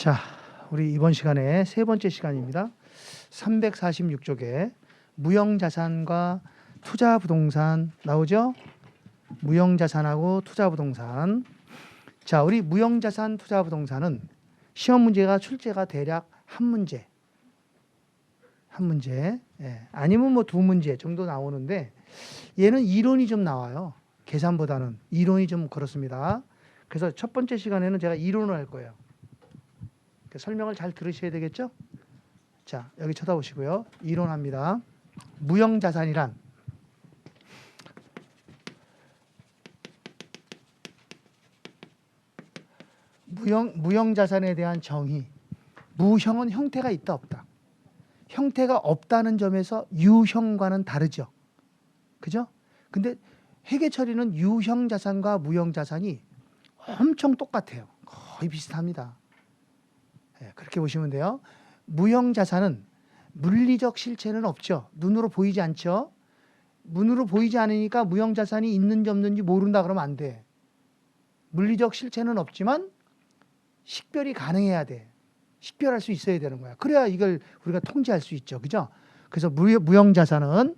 자, 우리 이번 시간에 세 번째 시간입니다. 346쪽에 무형자산과 투자부동산 나오죠? 무형자산하고 투자부동산. 자, 우리 무형자산 투자부동산은 시험 문제가 출제가 대략 한 문제, 예, 아니면 뭐 두 문제 정도 나오는데 얘는 이론이 좀 나와요. 계산보다는 이론이 좀 그렇습니다. 그래서 첫 번째 시간에는 제가 이론을 할 거예요. 설명을 잘 들으셔야 되겠죠? 자, 여기 쳐다보시고요. 이론합니다. 무형자산이란 무형자산에 대한 정의. 무형은 형태가 있다 없다. 형태가 없다는 점에서 유형과는 다르죠. 그죠? 근데 회계처리는 유형자산과 무형자산이 엄청 똑같아요. 거의 비슷합니다. 네, 그렇게 보시면 돼요. 무형자산은 물리적 실체는 없죠. 눈으로 보이지 않죠. 눈으로 보이지 않으니까 무형자산이 있는지 없는지 모른다 그러면 안 돼. 물리적 실체는 없지만 식별이 가능해야 돼. 식별할 수 있어야 되는 거야. 그래야 이걸 우리가 통제할 수 있죠. 그죠? 그래서 무형자산은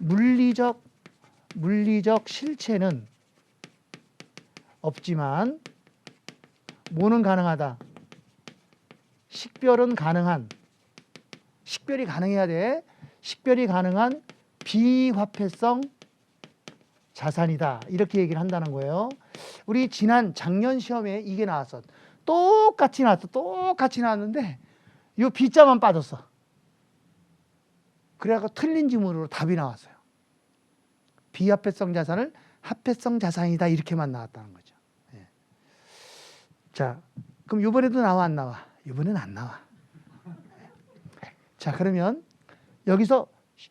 물리적 실체는 없지만 뭐는 가능하다. 식별은 가능한, 식별이 가능해야 돼. 식별이 가능한 비화폐성 자산이다. 이렇게 얘기를 한다는 거예요. 우리 작년 시험에 이게 나왔어. 똑같이 나왔는데 이 B자만 빠졌어. 그래갖고 틀린 지문으로 답이 나왔어요. 비화폐성 자산을 화폐성 자산이다. 이렇게만 나왔다는 거죠. 예. 자, 그럼 이번에도 나와 안 나와? 이번엔 안 나와. 자, 그러면 여기서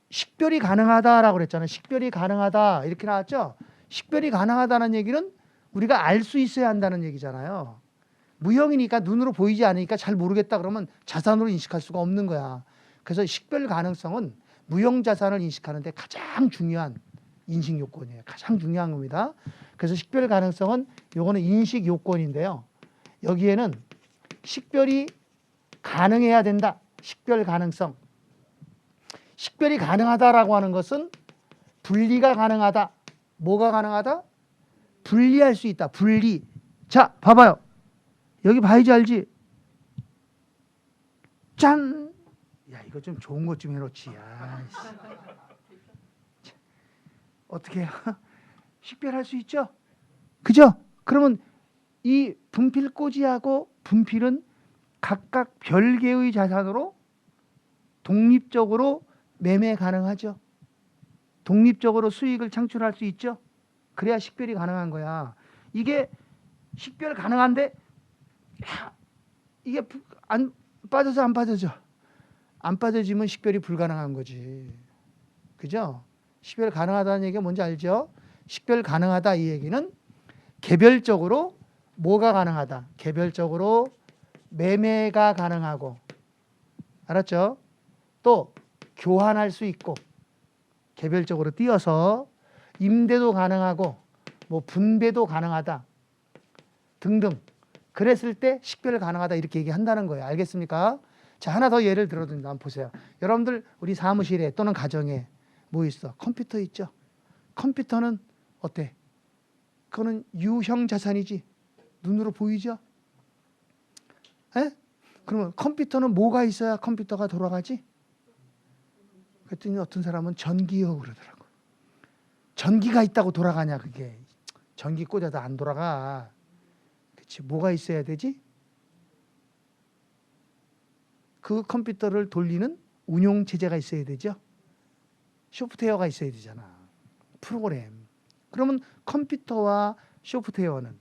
식별이 가능하다라고 그랬잖아요. 식별이 가능하다 이렇게 나왔죠. 식별이 가능하다는 얘기는 우리가 알 수 있어야 한다는 얘기잖아요. 무형이니까 눈으로 보이지 않으니까 잘 모르겠다 그러면 자산으로 인식할 수가 없는 거야. 그래서 식별 가능성은 무형자산을 인식하는데 가장 중요한 인식 요건이에요. 가장 중요한 겁니다. 그래서 식별 가능성은 요거는 인식 요건인데요. 여기에는 식별이 가능해야 된다. 식별 가능성. 식별이 가능하다라고 하는 것은 분리가 가능하다. 뭐가 가능하다? 분리할 수 있다. 분리. 자, 봐봐요. 여기 봐야지 알지? 짠! 야, 이거 좀 좋은 것 좀 해놓지. 야, 어떻게 해요? 식별할 수 있죠? 그죠? 그러면 이 분필꽂이하고 분필은 각각 별개의 자산으로 독립적으로 매매 가능하죠. 독립적으로 수익을 창출할 수 있죠. 그래야 식별이 가능한 거야. 이게 식별 가능한데 이게 안 빠져서 안 빠져져. 안 빠져지면 식별이 불가능한 거지. 그죠? 식별 가능하다는 얘기가 뭔지 알죠? 식별 가능하다 이 얘기는 개별적으로 뭐가 가능하다. 개별적으로 매매가 가능하고, 알았죠? 또 교환할 수 있고, 개별적으로 띄어서 임대도 가능하고 뭐 분배도 가능하다 등등. 그랬을 때 식별 가능하다 이렇게 얘기한다는 거예요. 알겠습니까? 자, 하나 더 예를 들어드립니다. 한번 보세요. 여러분들 우리 사무실에 또는 가정에 뭐 있어? 컴퓨터 있죠? 컴퓨터는 어때? 그거는 유형 자산이지. 눈으로 보이죠? 에? 그러면 컴퓨터는 뭐가 있어야 컴퓨터가 돌아가지? 그랬더니 어떤 사람은 전기요 그러더라고. 전기가 있다고 돌아가냐 그게. 전기 꽂아도 안 돌아가. 그치? 뭐가 있어야 되지? 그 컴퓨터를 돌리는 운용체제가 있어야 되죠. 소프트웨어가 있어야 되잖아. 프로그램. 그러면 컴퓨터와 소프트웨어는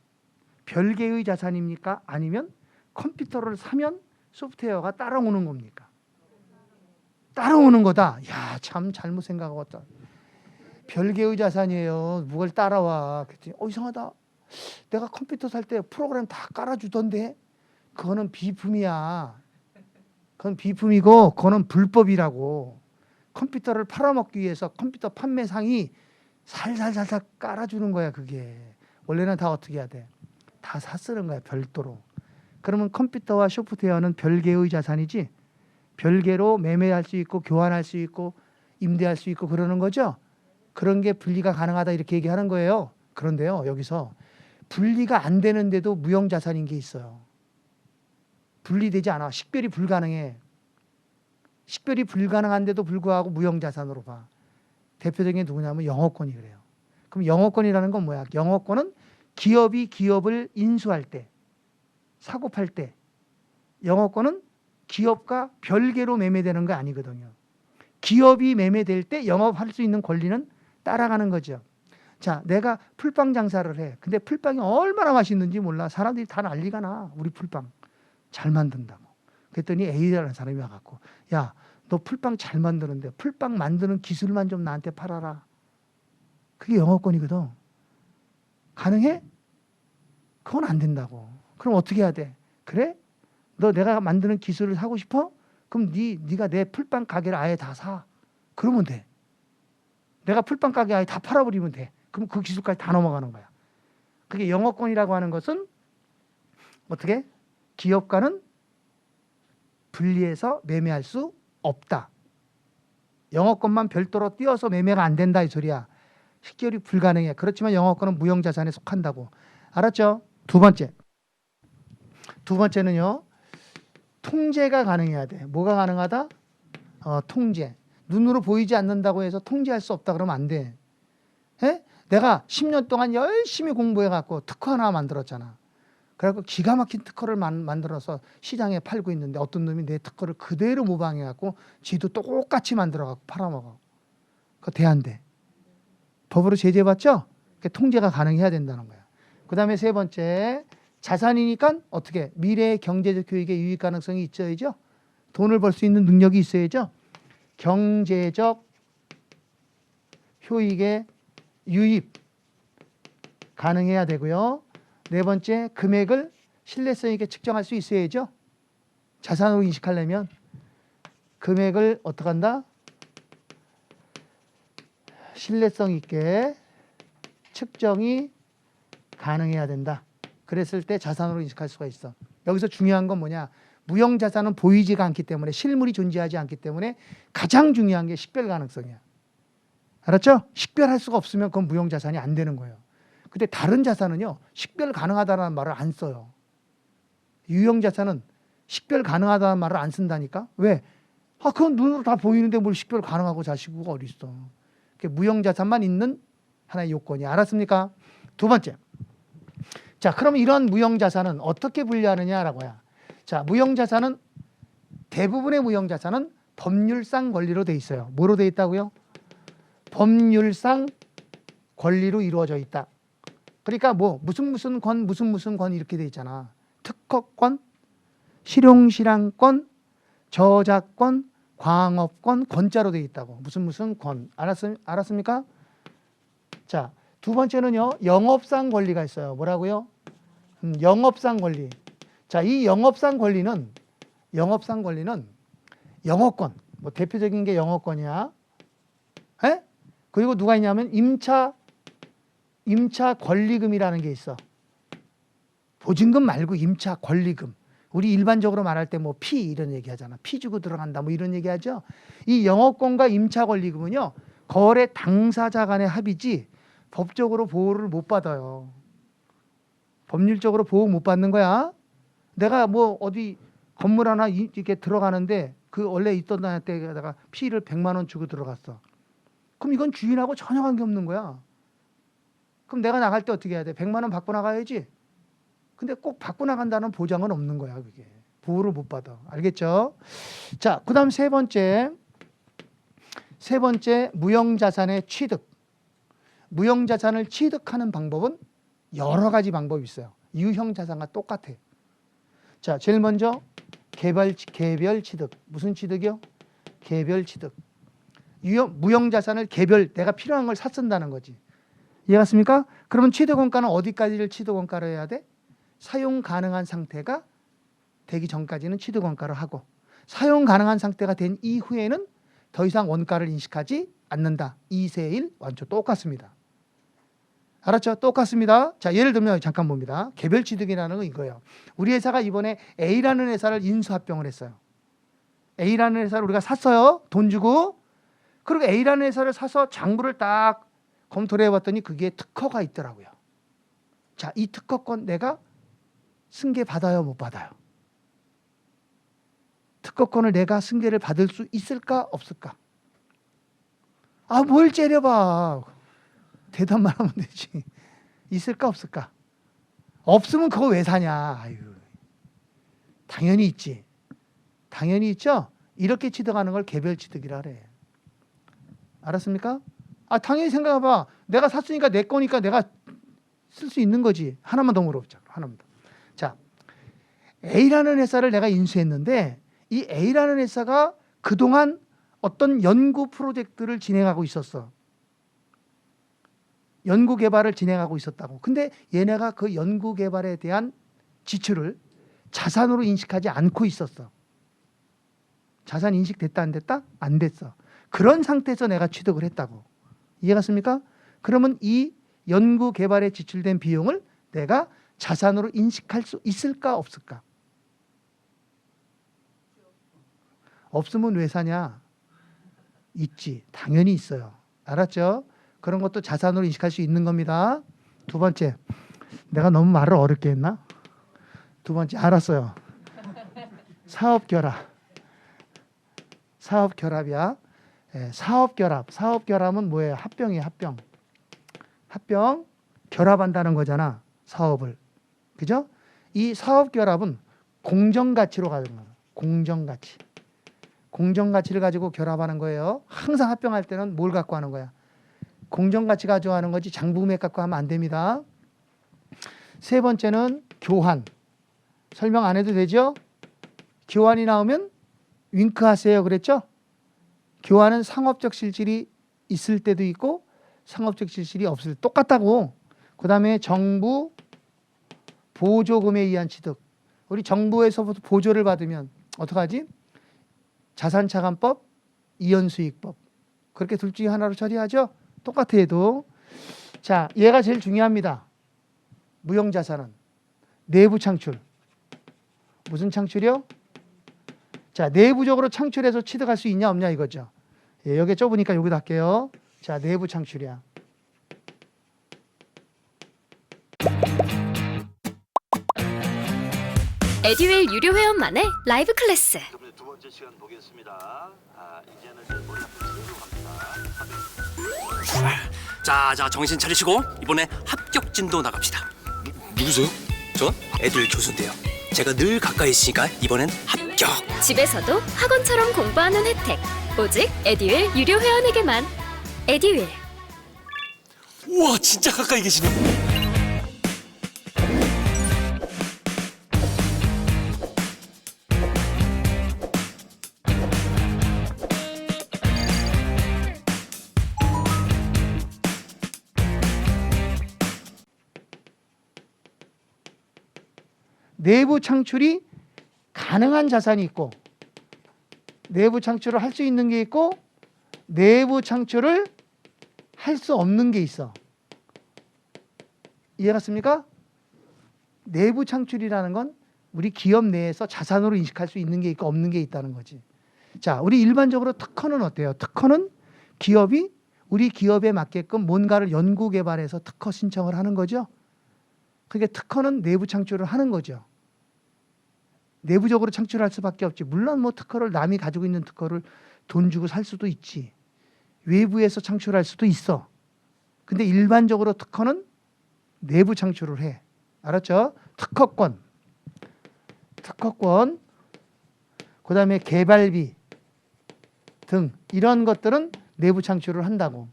별개의 자산입니까? 아니면 컴퓨터를 사면 소프트웨어가 따라오는 겁니까? 따라오는 거다. 야, 참 잘못 생각하고 왔다. 별개의 자산이에요. 뭘 따라와. 그랬더니 이상하다. 내가 컴퓨터 살 때 프로그램 다 깔아주던데 그거는 비품이야. 그건 비품이고 그거는 불법이라고. 컴퓨터를 팔아먹기 위해서 컴퓨터 판매상이 살살살살 깔아주는 거야 그게. 원래는 다 어떻게 해야 돼? 다 사 쓰는 거야 별도로. 그러면 컴퓨터와 소프트웨어는 별개의 자산이지 별개로 매매할 수 있고 교환할 수 있고 임대할 수 있고 그러는 거죠. 그런 게 분리가 가능하다 이렇게 얘기하는 거예요. 그런데요, 여기서 분리가 안 되는데도 무형자산인 게 있어요. 분리되지 않아. 식별이 불가능해. 식별이 불가능한데도 불구하고 무형자산으로 봐. 대표적인 게 누구냐면 영어권이 그래요. 그럼 영어권이라는 건 뭐야? 영어권은 기업이 기업을 인수할 때, 사고 팔 때, 영어권은 기업과 별개로 매매되는 거 아니거든요. 기업이 매매될 때 영업할 수 있는 권리는 따라가는 거죠. 자, 내가 풀빵 장사를 해. 근데 풀빵이 얼마나 맛있는지 몰라. 사람들이 다 난리가 나. 우리 풀빵 잘 만든다고. 그랬더니 A라는 사람이 와갖고, 야, 너 풀빵 잘 만드는데 풀빵 만드는 기술만 좀 나한테 팔아라. 그게 영어권이거든. 가능해? 그건 안 된다고. 그럼 어떻게 해야 돼? 그래? 너 내가 만드는 기술을 사고 싶어? 그럼 네가 내 풀빵 가게를 아예 다 사. 그러면 돼. 내가 풀빵 가게 아예 다 팔아버리면 돼. 그럼 그 기술까지 다 넘어가는 거야. 그게 영어권이라고 하는 것은 어떻게? 기업과는 분리해서 매매할 수 없다. 영어권만 별도로 띄어서 매매가 안 된다 이 소리야. 식별이 불가능해. 그렇지만 영어권은 무형자산에 속한다고. 알았죠? 두 번째는요. 통제가 가능해야 돼. 뭐가 가능하다? 통제. 눈으로 보이지 않는다고 해서 통제할 수 없다 그러면 안 돼. 에? 내가 10년 동안 열심히 공부해갖고 특허 하나 만들었잖아. 그래갖고 기가 막힌 특허를 만들어서 시장에 팔고 있는데 어떤 놈이 내 특허를 그대로 모방해갖고 지도 똑같이 만들어갖고 팔아먹어. 그거 돼 안 돼? 법으로 제재받죠? 통제가 가능해야 된다는 거야. 그 다음에 세 번째, 자산이니까 어떻게? 미래의 경제적 효익에 유익 가능성이 있어야죠. 돈을 벌 수 있는 능력이 있어야죠. 경제적 효익에 유입 가능해야 되고요. 네 번째, 금액을 신뢰성 있게 측정할 수 있어야죠. 자산으로 인식하려면 금액을 어떻게 한다? 신뢰성 있게 측정이 가능해야 된다. 그랬을 때 자산으로 인식할 수가 있어. 여기서 중요한 건 뭐냐? 무형자산은 보이지가 않기 때문에 실물이 존재하지 않기 때문에 가장 중요한 게 식별 가능성이야. 알았죠? 식별할 수가 없으면 그건 무형자산이 안 되는 거예요. 근데 다른 자산은요. 식별 가능하다는 말을 안 써요. 유형자산은 식별 가능하다는 말을 안 쓴다니까? 왜? 그건 눈으로 다 보이는데 뭘 식별 가능하고 자시고가 어디 있어. 무형자산만 있는 하나의 요건이. 알았습니까? 두 번째. 자, 그럼 이런 무형자산은 어떻게 분류하느냐라고 해요. 자, 무형자산은 대부분의 무형자산은 법률상 권리로 돼 있어요. 뭐로 돼 있다고요? 법률상 권리로 이루어져 있다. 그러니까 뭐 무슨 권 이렇게 돼 있잖아. 특허권, 실용실황권, 저작권, 광업권, 권자로 돼 있다고. 무슨 권. 알았습니까? 자, 두 번째는요. 영업상 권리가 있어요. 뭐라고요? 영업상 권리. 자, 이 영업상 권리는 영어권. 뭐 대표적인 게 영어권이야. 에? 그리고 누가 있냐면 임차 권리금이라는 게 있어. 보증금 말고 임차 권리금. 우리 일반적으로 말할 때 뭐 피 이런 얘기 하잖아. 피 주고 들어간다 뭐 이런 얘기 하죠. 이 영어권과 임차 권리금은요. 거래 당사자 간의 합의지 법적으로 보호를 못 받아요. 법률적으로 보호 못 받는 거야. 내가 뭐 어디 건물 하나 이렇게 들어가는데 그 원래 있던 데다가 피를 100만 원 주고 들어갔어. 그럼 이건 주인하고 전혀 관계없는 거야. 그럼 내가 나갈 때 어떻게 해야 돼? 100만 원 받고 나가야지. 근데 꼭 받고 나간다는 보장은 없는 거야. 그게. 보호를 못 받아. 알겠죠? 자, 그 다음 세 번째 무형자산의 취득. 무형자산을 취득하는 방법은 여러 가지 방법이 있어요. 유형자산과 똑같아. 자, 제일 먼저 개별 취득. 무슨 취득이요? 개별 취득. 무형자산을 내가 필요한 걸 샀쓴다는 거지. 이해갔습니까? 그러면 취득원가는 어디까지를 취득원가로 해야 돼? 사용 가능한 상태가 되기 전까지는 취득원가를 하고 사용 가능한 상태가 된 이후에는 더 이상 원가를 인식하지 않는다. 2세 1 완전 똑같습니다. 알았죠? 똑같습니다. 자, 예를 들면 잠깐 봅니다. 개별 취득이라는 건 이거예요. 우리 회사가 이번에 A라는 회사를 인수합병을 했어요. A라는 회사를 우리가 샀어요. 돈 주고. 그리고 A라는 회사를 사서 장부를 딱 검토를 해봤더니 그게 특허가 있더라고요. 자, 이 특허권 내가 승계 받아요, 못 받아요? 특허권을 내가 승계를 받을 수 있을까, 없을까? 아, 뭘 째려봐. 대답만 하면 되지. 있을까, 없을까? 없으면 그거 왜 사냐? 아유, 당연히 있지. 당연히 있죠? 이렇게 취득하는 걸 개별 취득이라 그래. 알았습니까? 아, 당연히 생각해봐. 내가 샀으니까 내 거니까 내가 쓸 수 있는 거지. 하나만 더 물어보자. 하나만 더. 자, A라는 회사를 내가 인수했는데 이 A라는 회사가 그동안 어떤 연구 프로젝트를 진행하고 있었어. 연구 개발을 진행하고 있었다고. 근데 얘네가 그 연구 개발에 대한 지출을 자산으로 인식하지 않고 있었어. 자산 인식됐다 안 됐다? 안 됐어. 그런 상태에서 내가 취득을 했다고. 이해갔습니까? 그러면 이 연구 개발에 지출된 비용을 내가 자산으로 인식할 수 있을까 없을까? 없으면 왜 사냐? 있지. 당연히 있어요. 알았죠? 그런 것도 자산으로 인식할 수 있는 겁니다. 두 번째, 내가 너무 말을 어렵게 했나? 두 번째, 알았어요. 사업결합. 사업결합이야. 예, 사업결합. 사업결합은 뭐예요? 합병이에요. 합병. 합병, 결합한다는 거잖아. 사업을. 그죠? 이 사업결합은 공정가치로 가는 거예요. 공정가치. 공정가치를 가지고 결합하는 거예요. 항상 합병할 때는 뭘 갖고 하는 거야? 공정가치 가지고 하는 거지 장부금액 갖고 하면 안 됩니다. 세 번째는 교환. 설명 안 해도 되죠? 교환이 나오면 윙크하세요 그랬죠? 교환은 상업적 실질이 있을 때도 있고 상업적 실질이 없을 때 똑같다고. 그 다음에 정부 보조금에 의한 취득. 우리 정부에서부터 보조를 받으면 어떡하지? 자산차감법, 이연수익법. 그렇게 둘 중에 하나로 처리하죠? 똑같아 해도. 자, 얘가 제일 중요합니다. 무형자산은 내부 창출. 무슨 창출이요? 자, 내부적으로 창출해서 취득할 수 있냐 없냐 이거죠. 예, 여기 좁으니까 여기다 할게요. 자, 내부 창출이야. 에듀윌 유료 회원만의 라이브 클래스. 두 번째 시간 보겠습니다. 이제는 머리 합니다. 자, 정신 차리시고 이번에 합격진도 나갑시다. 누구세요? 전 애들 교수인데요. 제가 늘 가까이 있으니까 이번엔 합격. 집에서도 학원처럼 공부하는 혜택. 오직 에듀윌 유료 회원에게만. 에듀윌. 우와, 진짜 가까이 계시네. 내부 창출이 가능한 자산이 있고 내부 창출을 할 수 있는 게 있고 내부 창출을 할 수 없는 게 있어. 이해갔습니까? 내부 창출이라는 건 우리 기업 내에서 자산으로 인식할 수 있는 게 있고 없는 게 있다는 거지. 자, 우리 일반적으로 특허는 어때요? 특허는 기업이 우리 기업에 맞게끔 뭔가를 연구 개발해서 특허 신청을 하는 거죠. 그게 특허는 내부 창출을 하는 거죠. 내부적으로 창출할 수밖에 없지. 물론 뭐 특허를 남이 가지고 있는 특허를 돈 주고 살 수도 있지. 외부에서 창출할 수도 있어. 근데 일반적으로 특허는 내부 창출을 해. 알았죠? 특허권. 그다음에 개발비 등 이런 것들은 내부 창출을 한다고.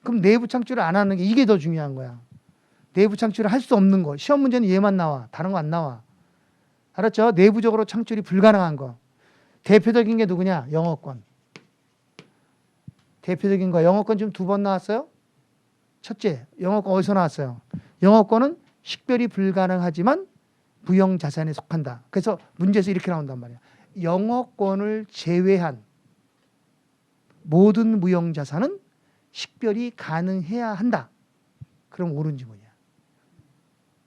그럼 내부 창출을 안 하는 게 이게 더 중요한 거야. 내부 창출을 할 수 없는 거. 시험 문제는 얘만 나와. 다른 거 안 나와. 알았죠? 내부적으로 창출이 불가능한 거. 대표적인 게 누구냐? 영어권. 대표적인 거. 영어권 지금 2번 나왔어요? 첫째, 영어권 어디서 나왔어요? 영어권은 식별이 불가능하지만 무형자산에 속한다. 그래서 문제에서 이렇게 나온단 말이야. 영어권을 제외한 모든 무형자산은 식별이 가능해야 한다. 그럼 옳은 지문이야.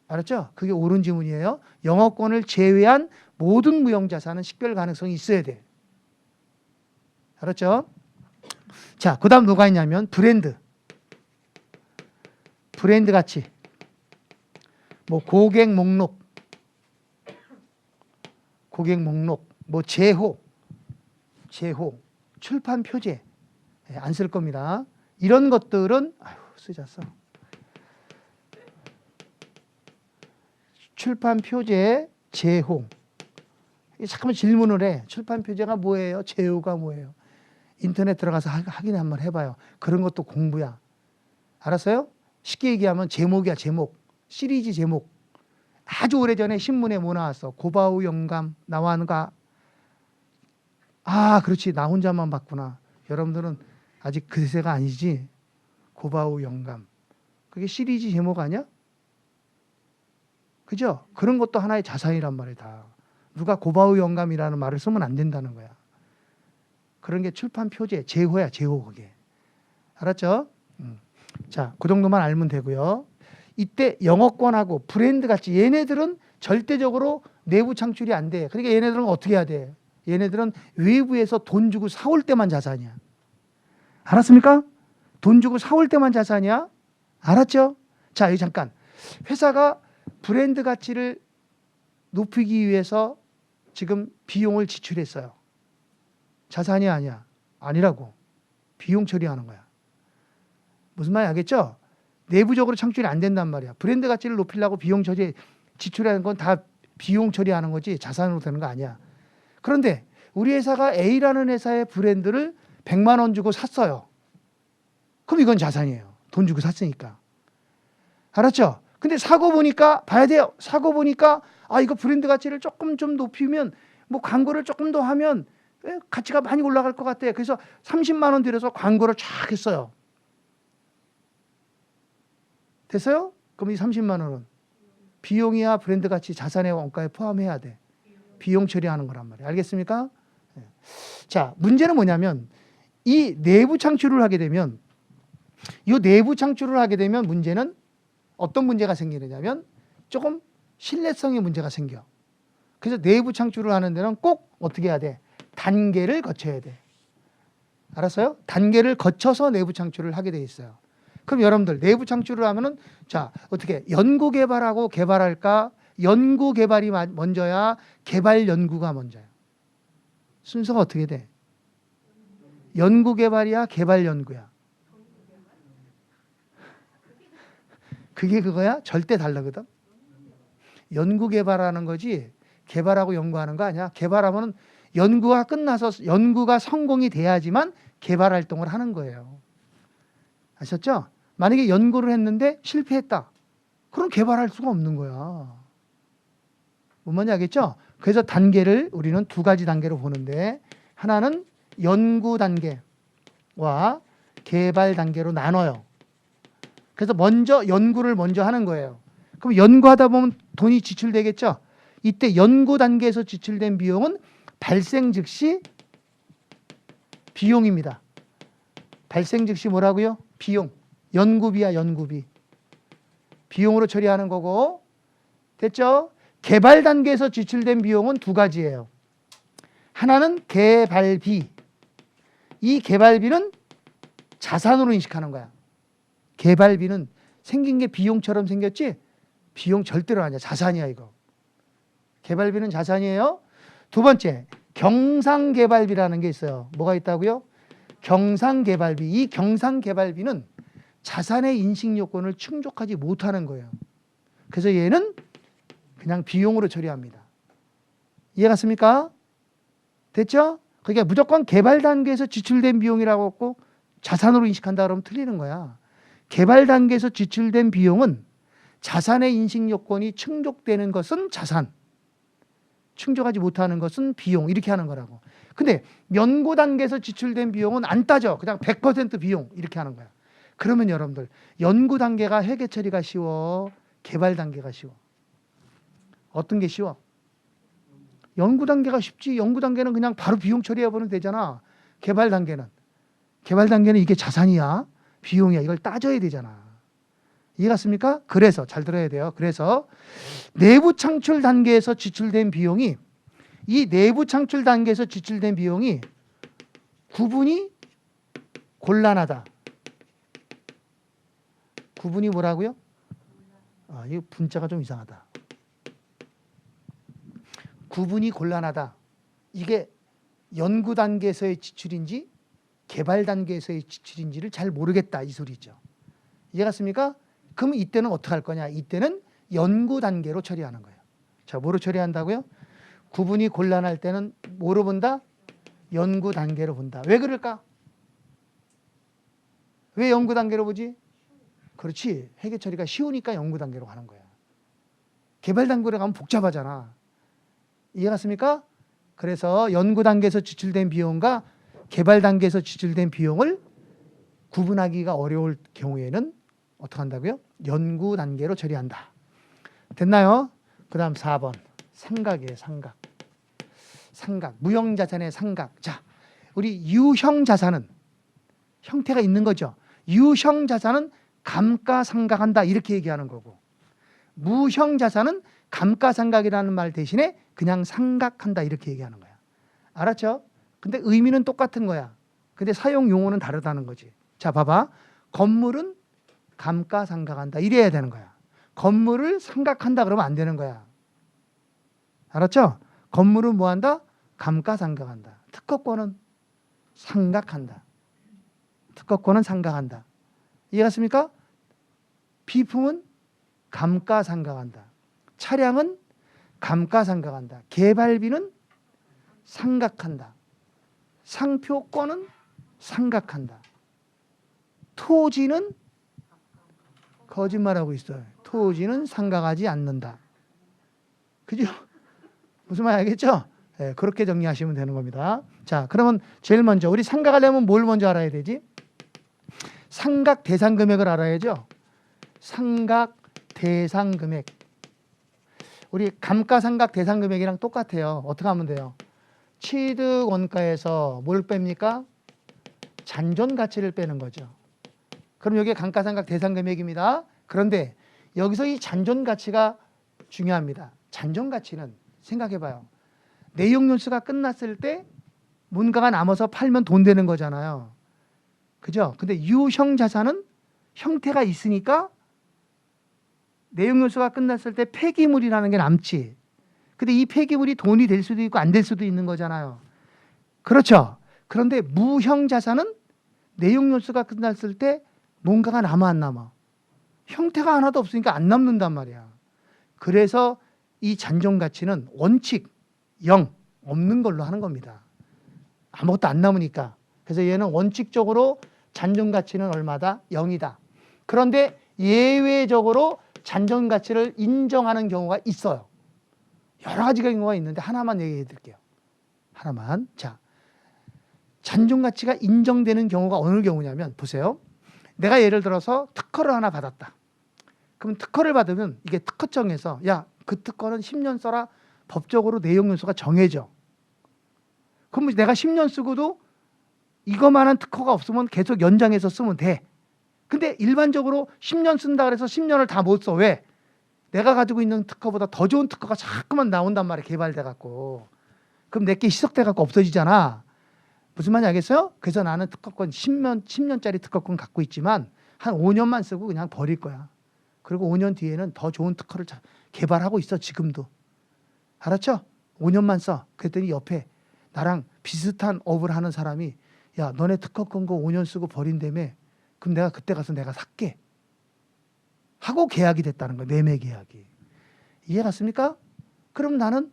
알았죠? 그게 옳은 지문이에요. 영어권을 제외한 모든 무형자산은 식별 가능성이 있어야 돼. 알았죠? 자, 그 다음 누가 있냐면 브랜드 가치, 뭐 고객 목록, 뭐 제호, 출판 표제, 안 쓸 겁니다. 이런 것들은 쓰졌어. 출판 표제, 제호. 잠깐만 질문을 해. 출판 표제가 뭐예요? 제호가 뭐예요? 인터넷 들어가서 확인 한번 해봐요. 그런 것도 공부야. 알았어요? 쉽게 얘기하면 제목이야, 제목. 시리즈 제목. 아주 오래전에 신문에 뭐 나왔어? 고바우 영감 나왔는가? 아, 그렇지. 나 혼자만 봤구나. 여러분들은 아직 그 세대가 아니지. 고바우 영감. 그게 시리즈 제목 아니야? 그죠? 그런 것도 하나의 자산이란 말이야, 다. 누가 고바우 영감이라는 말을 쓰면 안 된다는 거야. 그런 게 출판 표제, 제호야, 제호 그게. 알았죠? 자, 그 정도만 알면 되고요. 이때 영어권하고 브랜드 같이 얘네들은 절대적으로 내부 창출이 안 돼. 그러니까 얘네들은 어떻게 해야 돼? 얘네들은 외부에서 돈 주고 사올 때만 자산이야. 알았습니까? 돈 주고 사올 때만 자산이야. 알았죠? 자, 여기 잠깐. 회사가 브랜드 가치를 높이기 위해서 지금 비용을 지출했어요. 자산이 아니야. 아니라고. 비용 처리하는 거야. 무슨 말인지 알겠죠? 내부적으로 창출이 안 된단 말이야. 브랜드 가치를 높이려고 비용 처리 지출하는 건 다 비용 처리하는 거지 자산으로 되는 거 아니야. 그런데 우리 회사가 A라는 회사의 브랜드를 100만 원 주고 샀어요. 그럼 이건 자산이에요. 돈 주고 샀으니까. 알았죠? 근데 사고 보니까 봐야 돼요. 사고 보니까 이거 브랜드 가치를 조금 좀 높이면 뭐 광고를 조금 더 하면 가치가 많이 올라갈 것 같아. 그래서 30만 원 들여서 광고를 쫙 했어요. 됐어요? 그럼 이 30만 원은 비용이야 브랜드 가치 자산의 원가에 포함해야 돼. 비용 처리하는 거란 말이에요. 알겠습니까? 자, 문제는 뭐냐면 이 내부 창출을 하게 되면 문제는 어떤 문제가 생기느냐면 조금 신뢰성의 문제가 생겨. 그래서 내부 창출을 하는 데는 꼭 어떻게 해야 돼? 단계를 거쳐야 돼. 알았어요? 단계를 거쳐서 내부 창출을 하게 돼 있어요. 그럼 여러분들 내부 창출을 하면은 자, 어떻게 연구 개발하고 개발할까? 연구 개발이 먼저야? 개발 연구가 먼저야? 순서가 어떻게 돼? 연구 개발이야? 개발 연구야? 그게 그거야? 절대 다르거든. 연구 개발하는 거지 개발하고 연구하는 거 아니야. 개발하면은 연구가 끝나서 연구가 성공이 돼야지만 개발 활동을 하는 거예요. 아셨죠? 만약에 연구를 했는데 실패했다. 그럼 개발할 수가 없는 거야. 뭔 말인지 알겠죠? 그래서 단계를 우리는 두 가지 단계로 보는데 하나는 연구 단계와 개발 단계로 나눠요. 그래서 연구를 먼저 하는 거예요. 그럼 연구하다 보면 돈이 지출되겠죠? 이때 연구 단계에서 지출된 비용은 발생 즉시 비용입니다. 발생 즉시 뭐라고요? 비용. 연구비야, 연구비. 비용으로 처리하는 거고. 됐죠? 개발 단계에서 지출된 비용은 두 가지예요. 하나는 개발비. 이 개발비는 자산으로 인식하는 거야. 개발비는 생긴 게 비용처럼 생겼지? 비용 절대로 아니야. 자산이야, 이거. 개발비는 자산이에요. 두 번째, 경상개발비라는 게 있어요. 뭐가 있다고요? 경상개발비. 이 경상개발비는 자산의 인식 요건을 충족하지 못하는 거예요. 그래서 얘는 그냥 비용으로 처리합니다. 이해 갔습니까? 됐죠? 그러니까 무조건 개발 단계에서 지출된 비용이라고 했고 자산으로 인식한다 그러면 틀리는 거야. 개발 단계에서 지출된 비용은 자산의 인식 요건이 충족되는 것은 자산, 충족하지 못하는 것은 비용, 이렇게 하는 거라고. 근데 연구 단계에서 지출된 비용은 안 따져. 그냥 100% 비용 이렇게 하는 거야. 그러면 여러분들 연구 단계가 회계 처리가 쉬워? 개발 단계가 쉬워? 어떤 게 쉬워? 연구 단계가 쉽지. 연구 단계는 그냥 바로 비용 처리해보면 되잖아. 개발 단계는 이게 자산이야? 비용이야? 이걸 따져야 되잖아. 이해갔습니까? 그래서 잘 들어야 돼요. 그래서 내부 창출 단계에서 지출된 비용이 이 내부 창출 단계에서 지출된 비용이 구분이 곤란하다. 구분이 뭐라고요? 이 분자가 좀 이상하다. 구분이 곤란하다. 이게 연구 단계에서의 지출인지 개발 단계에서의 지출인지를 잘 모르겠다 이 소리죠. 이해갔습니까? 그럼 이때는 어떻게 할 거냐? 이때는 연구 단계로 처리하는 거예요. 자, 뭐로 처리한다고요? 구분이 곤란할 때는 뭐로 본다? 연구 단계로 본다. 왜 그럴까? 왜 연구 단계로 보지? 그렇지. 회계 처리가 쉬우니까 연구 단계로 가는 거야. 개발 단계로 가면 복잡하잖아. 이해갔습니까? 그래서 연구 단계에서 지출된 비용과 개발 단계에서 지출된 비용을 구분하기가 어려울 경우에는 어떻게 한다고요? 연구 단계로 처리한다. 됐나요? 그 다음 4번. 상각이에요. 상각. 상각. 무형자산의 상각. 자, 우리 유형자산은 형태가 있는 거죠. 유형자산은 감가상각한다 이렇게 얘기하는 거고, 무형자산은 감가상각이라는 말 대신에 그냥 상각한다 이렇게 얘기하는 거야. 알았죠? 근데 의미는 똑같은 거야. 근데 사용 용어는 다르다는 거지. 자, 봐봐. 건물은 감가상각한다 이래야 되는 거야. 건물을 상각한다 그러면 안 되는 거야. 알았죠? 건물은 뭐한다? 감가상각한다. 특허권은 상각한다. 특허권은 상각한다. 이해갔습니까? 비품은 감가상각한다. 차량은 감가상각한다. 개발비는 상각한다. 상표권은 상각한다. 토지는 거짓말하고 있어요. 토지는 상각하지 않는다. 그죠? 무슨 말 알겠죠? 네, 그렇게 정리하시면 되는 겁니다. 자, 그러면 제일 먼저 우리 상각하려면 뭘 먼저 알아야 되지? 상각 대상 금액을 알아야죠. 상각 대상 금액. 우리 감가상각 대상 금액이랑 똑같아요. 어떻게 하면 돼요? 취득 원가에서 뭘 뺍니까? 잔존 가치를 빼는 거죠. 그럼 여기 감가상각 대상 금액입니다. 그런데 여기서 이 잔존 가치가 중요합니다. 잔존 가치는 생각해봐요. 내용연수가 끝났을 때 문가가 남아서 팔면 돈 되는 거잖아요. 그죠? 근데 유형 자산은 형태가 있으니까 내용연수가 끝났을 때 폐기물이라는 게 남지. 근데 이 폐기물이 돈이 될 수도 있고 안 될 수도 있는 거잖아요. 그렇죠? 그런데 무형 자산은 내용연수가 끝났을 때 뭔가가 남아 안 남아? 형태가 하나도 없으니까 안 남는단 말이야. 그래서 이 잔존 가치는 원칙 0 없는 걸로 하는 겁니다. 아무것도 안 남으니까. 그래서 얘는 원칙적으로 잔존 가치는 얼마다? 0이다. 그런데 예외적으로 잔존 가치를 인정하는 경우가 있어요. 여러 가지 경우가 있는데 하나만 얘기해 드릴게요. 하나만. 자, 잔존 가치가 인정되는 경우가 어느 경우냐면 보세요. 내가 예를 들어서 특허를 하나 받았다. 그럼 특허를 받으면 이게 특허청에서 야, 그 특허는 10년 써라. 법적으로 내용연수가 정해져. 그럼 내가 10년 쓰고도 이거만한 특허가 없으면 계속 연장해서 쓰면 돼. 근데 일반적으로 10년 쓴다 그래서 10년을 다 못 써. 왜? 내가 가지고 있는 특허보다 더 좋은 특허가 자꾸만 나온단 말이야. 개발돼 갖고. 그럼 내게 희석돼 갖고 없어지잖아. 무슨 말인지 알겠어요? 그래서 나는 특허권 10년짜리 특허권 갖고 있지만 한 5년만 쓰고 그냥 버릴 거야. 그리고 5년 뒤에는 더 좋은 특허를 개발하고 있어. 지금도. 알았죠? 5년만 써. 그랬더니 옆에 나랑 비슷한 업을 하는 사람이 야, 너네 특허권 거 5년 쓰고 버린다며. 그럼 내가 그때 가서 내가 살게. 하고 계약이 됐다는 거야. 매매 계약이. 이해 갔습니까? 그럼 나는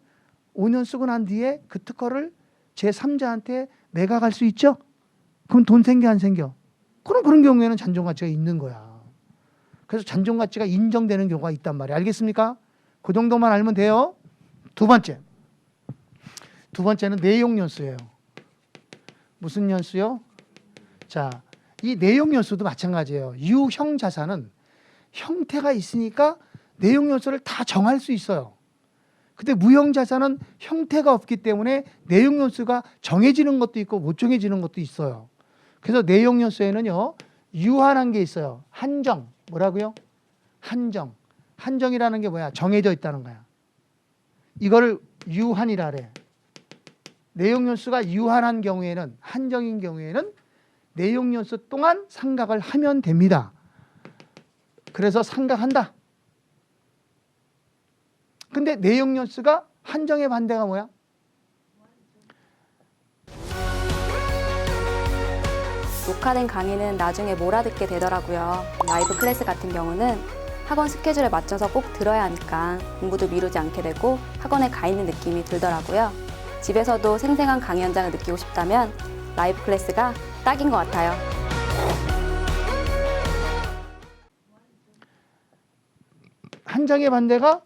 5년 쓰고 난 뒤에 그 특허를 제3자한테 매각할 수 있죠? 그럼 돈 생겨 안 생겨? 그럼 그런 경우에는 잔존 가치가 있는 거야. 그래서 잔존 가치가 인정되는 경우가 있단 말이야. 알겠습니까? 그 정도만 알면 돼요. 두 번째는 내용연수예요. 무슨 연수요? 자, 이 내용연수도 마찬가지예요. 유형 자산은 형태가 있으니까 내용연수를 다 정할 수 있어요. 근데 무형 자산은 형태가 없기 때문에 내용연수가 정해지는 것도 있고 못 정해지는 것도 있어요. 그래서 내용연수에는요, 유한한 게 있어요. 한정. 뭐라고요? 한정. 한정이라는 게 뭐야? 정해져 있다는 거야. 이거를 유한이라 그래. 내용연수가 유한한 경우에는, 한정인 경우에는 내용연수 동안 상각을 하면 됩니다. 그래서 상각한다. 근데 내용연수가 한정의 반대가 뭐야? 녹화된 강의는 나중에 몰아듣게 되더라고요. 라이브 클래스 같은 경우는 학원 스케줄에 맞춰서 꼭 들어야 하니까 공부도 미루지 않게 되고 학원에 가 있는 느낌이 들더라고요. 집에서도 생생한 강의 현장을 느끼고 싶다면 라이브 클래스가 딱인 것 같아요. 한정의 반대가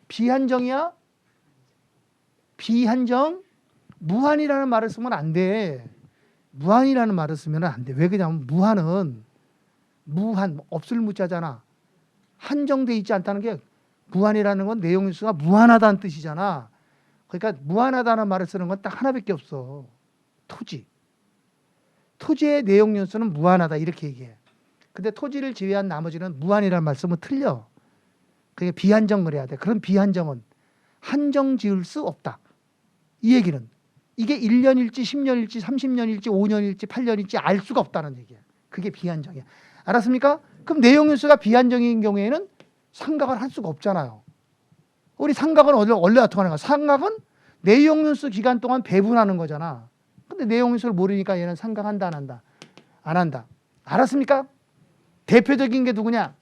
비한정이야? 비한정? 무한이라는 말을 쓰면 안 돼. 무한이라는 말을 쓰면 안 돼. 왜 그러냐면 무한은 무한, 없을 무자잖아. 한정돼 있지 않다는 게 무한이라는 건 내용수가 무한하다는 뜻이잖아. 그러니까 무한하다는 말을 쓰는 건 딱 하나밖에 없어. 토지. 토지의 내용연수는 무한하다 이렇게 얘기해. 근데 토지를 제외한 나머지는 무한이라는 말 쓰면 틀려. 그게 비한정을 해야 돼. 그런 비한정은 한정 지을 수 없다. 이 얘기는 이게 1년일지 10년일지 30년일지 5년일지 8년일지 알 수가 없다는 얘기야. 그게 비한정이야. 알았습니까? 그럼 내용연수가 비한정인 경우에는 상각을 할 수가 없잖아요. 우리 상각은 원래 어떻게 하는 거야? 상각은 내용연수 기간 동안 배분하는 거잖아. 근데 내용연수를 모르니까 얘는 상각한다 안 한다? 안 한다. 알았습니까? 대표적인 게 누구냐?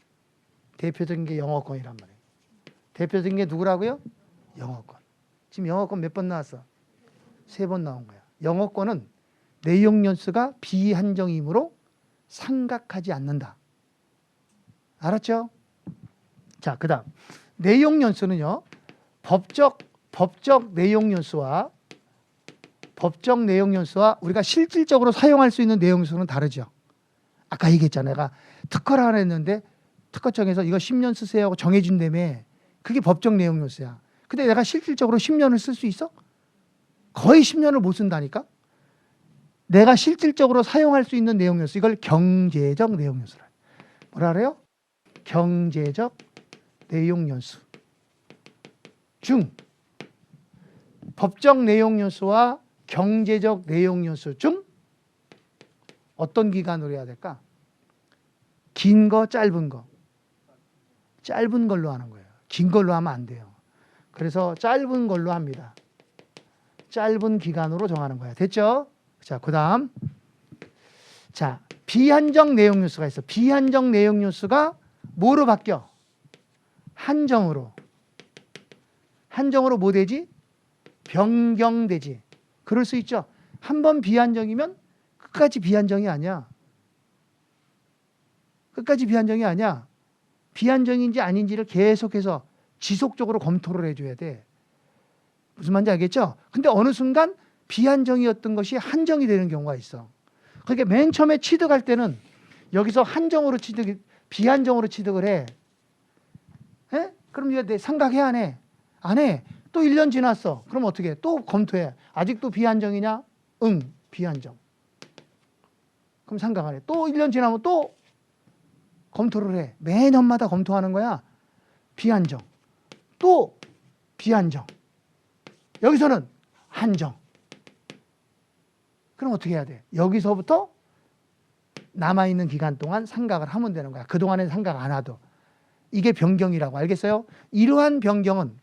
대표적인 게 영어권이란 말이에요. 대표적인 게 누구라고요? 영어권. 지금 영어권 몇 번 나왔어? 3번 나온 거야. 영어권은 내용연수가 비한정이므로 상각하지 않는다. 알았죠? 자, 그 다음 내용연수는요. 법적 내용연수와 우리가 실질적으로 사용할 수 있는 내용연수는 다르죠. 아까 얘기했잖아. 내가 특허를 하나 했는데 특허청에서 이거 10년 쓰세요 하고 정해준다며. 그게 법적 내용연수야. 근데 내가 실질적으로 10년을 쓸 수 있어? 거의 10년을 못 쓴다니까? 내가 실질적으로 사용할 수 있는 내용연수, 이걸 경제적 내용연수라. 뭐라 그래요? 경제적 내용연수 중 법적 내용연수와 경제적 내용연수 중 어떤 기간으로 해야 될까? 긴 거, 짧은 거. 짧은 걸로 하는 거예요. 긴 걸로 하면 안 돼요. 그래서 짧은 걸로 합니다. 짧은 기간으로 정하는 거야. 됐죠? 자, 그 다음. 자, 비한정 내용연수가 있어. 비한정 내용연수가 뭐로 바뀌어? 한정으로. 한정으로 뭐 되지? 변경되지. 그럴 수 있죠. 한 번 비한정이면 끝까지 비한정이 아니야. 끝까지 비한정이 아니야. 비한정인지 아닌지를 계속해서 지속적으로 검토를 해줘야 돼. 무슨 말인지 알겠죠? 근데 어느 순간 비한정이었던 것이 한정이 되는 경우가 있어. 그러니까 맨 처음에 취득할 때는 여기서 한정으로 비한정으로 취득을 해. 에? 그럼 이거 내 상각해 안 해? 안 해. 또 1년 지났어. 그럼 어떻게 해? 또 검토해. 아직도 비한정이냐? 응, 비한정. 그럼 상각 안 해. 또 1년 지나면 또 검토를 해. 매년마다 검토하는 거야. 비한정. 또 비한정. 여기서는 한정. 그럼 어떻게 해야 돼? 여기서부터 남아있는 기간 동안 상각을 하면 되는 거야. 그동안엔 상각 안 하도. 이게 변경이라고. 알겠어요? 이러한 변경은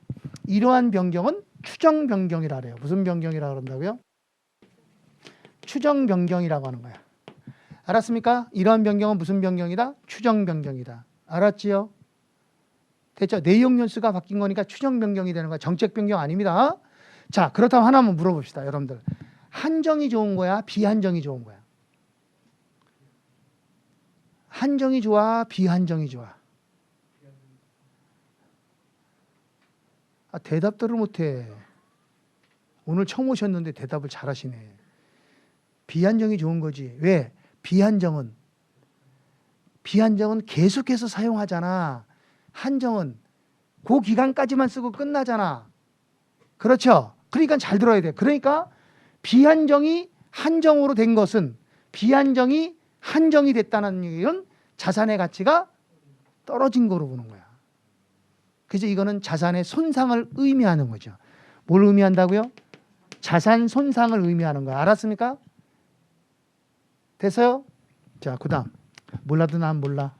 추정 변경이라 그래요. 무슨 변경이라고 그런다고요? 추정 변경이라고 하는 거야. 알았습니까? 이러한 변경은 무슨 변경이다? 추정 변경이다. 알았지요? 됐죠? 내용 연수가 바뀐 거니까 추정 변경이 되는 거야. 정책 변경 아닙니다. 자, 그렇다면 하나만 물어봅시다. 여러분들. 한정이 좋은 거야? 비한정이 좋은 거야? 한정이 좋아? 비한정이 좋아? 아, 대답들을 못해. 오늘 처음 오셨는데 대답을 잘하시네. 비한정이 좋은 거지. 왜? 비한정은 계속해서 사용하잖아. 한정은 그 기간까지만 쓰고 끝나잖아. 그렇죠? 그러니까 잘 들어야 돼. 그러니까 비한정이 한정으로 된 것은 비한정이 한정이 됐다는 얘기는 자산의 가치가 떨어진 거로 보는 거야. 그래서 이거는 자산의 손상을 의미하는 거죠. 뭘 의미한다고요? 자산 손상을 의미하는 거야. 알았습니까? 됐어요? 자, 그다음 몰라도 난 몰라.